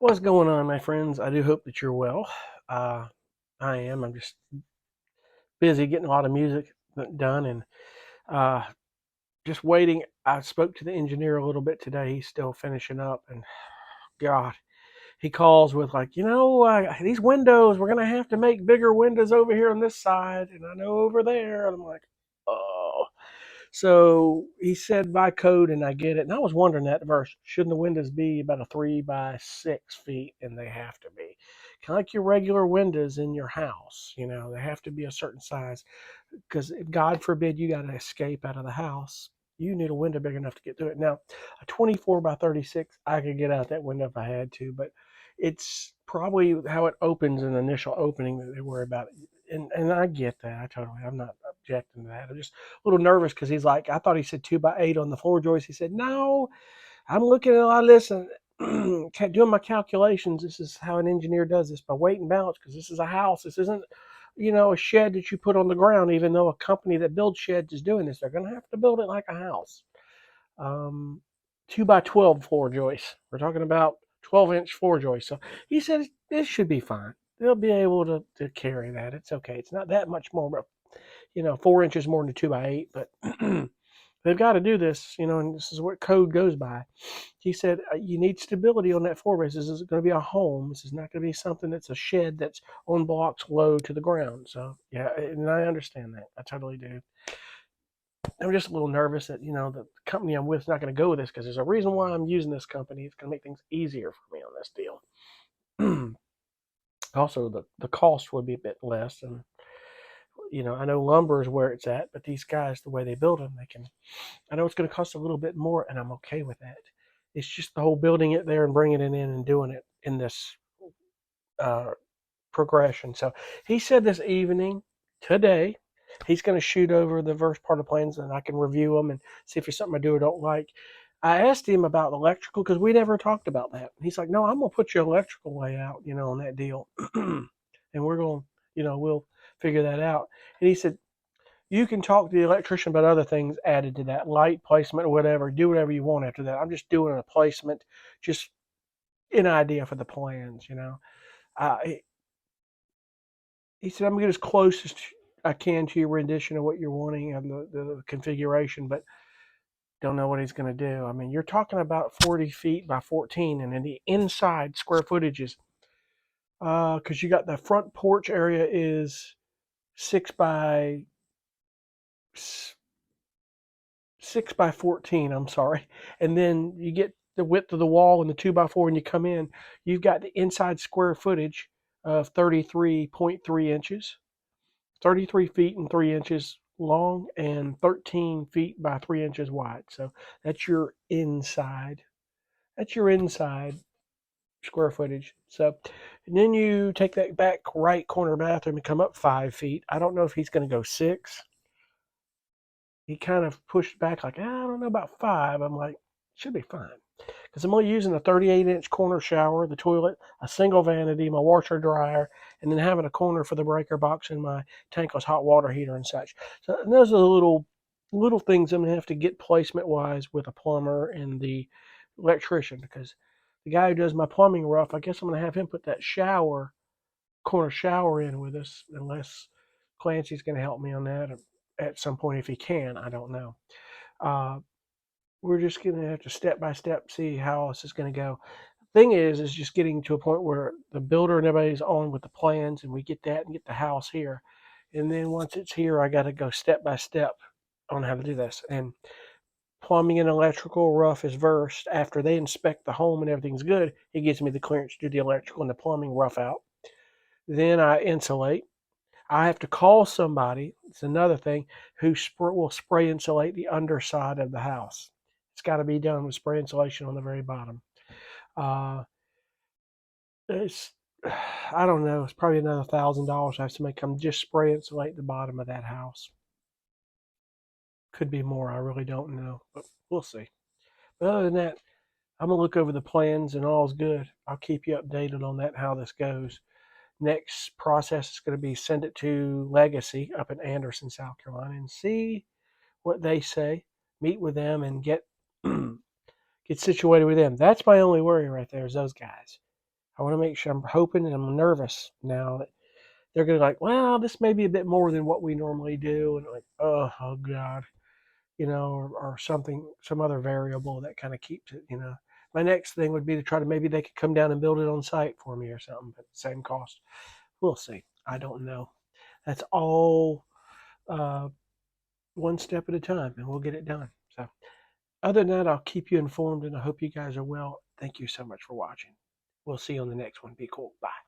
What's going on, my friends? I do hope that you're well. Uh, I am. I'm just busy getting a lot of music done and uh, just waiting. I spoke to the engineer a little bit today. He's still finishing up, and God, he calls with like, these windows. We're gonna have to make bigger windows over here on this side, and I know over there. And I'm like, oh. So he said by code, and I get it. And I was wondering that at first, shouldn't the windows be about a 3 by 6 feet? And they have to be. Kind of like your regular windows in your house. They have to be a certain size. Because if God forbid you got to escape out of the house, you need a window big enough to get through it. Now, a 24 by 36, I could get out that window if I had to, but it's probably how it opens in the initial opening that they worry about. And I get that. I'm not objecting to that. I'm just a little nervous because he's like, I thought he said 2 by 8 on the floor joist. He said, no, I'm looking at a lot of this and doing my calculations. This is how an engineer does this by weight and balance because this is a house. This isn't, a shed that you put on the ground, even though a company that builds sheds is doing this. They're going to have to build it like a house. Um, 2 by 12 floor joists. We're talking about 12-inch floor joists. So he said this should be fine. They'll be able to carry that. It's okay. It's not that much more, 4 inches more than a 2 by 8, but they've got to do this, and this is what code goes by. He said, you need stability on that floor base. This is going to be a home. This is not going to be something that's a shed that's on blocks low to the ground. So, yeah, and I understand that. I totally do. I'm just a little nervous that, the company I'm with is not going to go with this because there's a reason why I'm using this company. It's going to make things easier for me on this deal. Also, the cost would be a bit less. And, I know lumber is where it's at, but these guys, the way they build them, I know it's going to cost a little bit more, and I'm okay with that. It's just the whole building it there and bringing it in and doing it in this uh, progression. So he said this evening, today, he's going to shoot over the first part of the plans and I can review them and see if there's something I do or don't like. I asked him about electrical because we never talked about that. He's like, no, I'm going to put your electrical layout, on that deal. And we're going, we'll figure that out. And he said, you can talk to the electrician about other things added to that, light placement or whatever. Do whatever you want after that. I'm just doing a placement, just an idea for the plans. Uh, he said, I'm going to get as close as I can to your rendition of what you're wanting and the configuration, but don't know what he's going to do. I mean, you're talking about 40 feet by 14, and then the inside square footage is, because you got the front porch area is 6 by 14. I'm sorry, and then you get the width of the wall and the 2 by 4, and you come in. You've got the inside square footage of 33.3 inches. 33 feet and 3 inches long and 13 feet by 3 inches wide. So that's your inside. That's your inside square footage. So and then you take that back right corner bathroom and come up 5 feet. I don't know if he's going to go 6. He kind of pushed back like, I don't know about 5. I'm like, should be fine. Because I'm only using a 38-inch corner shower, the toilet, a single vanity, my washer dryer, and then having a corner for the breaker box and my tankless hot water heater and such. So those are the little things I'm gonna have to get placement wise with a plumber and the electrician because the guy who does my plumbing rough, I guess I'm gonna have him put that corner shower in with us unless Clancy's gonna help me on that at some point if he can. I don't know. Uh, we're just going to have to step by step see how this is going to go. Thing is just getting to a point where the builder and everybody's on with the plans and we get that and get the house here. And then once it's here, I got to go step by step on how to do this. And plumbing and electrical rough is versed. After they inspect the home and everything's good, he gives me the clearance to do the electrical and the plumbing rough out. Then I insulate. I have to call somebody. It's another thing who will spray insulate the underside of the house. It's got to be done with spray insulation on the very bottom. Uh, it's I don't know. It's probably another $1,000 I have to make them just spray insulate the bottom of that house. Could be more. I really don't know, but we'll see. But other than that, I'm gonna look over the plans and all's good. I'll keep you updated on that how this goes. Next process is going to be send it to Legacy up in Anderson, South Carolina, and see what they say. Meet with them and get get situated with them. That's my only worry right there is those guys. I want to make sure. I'm hoping and I'm nervous now that they're going to like, well, this may be a bit more than what we normally do. And like, oh God, or something, some other variable that kind of keeps it. My next thing would be to try to maybe they could come down and build it on site for me or something at the same cost. We'll see. I don't know. That's all uh, one step at a time, and we'll get it done. So, other than that, I'll keep you informed, and I hope you guys are well. Thank you so much for watching. We'll see you on the next one. Be cool. Bye.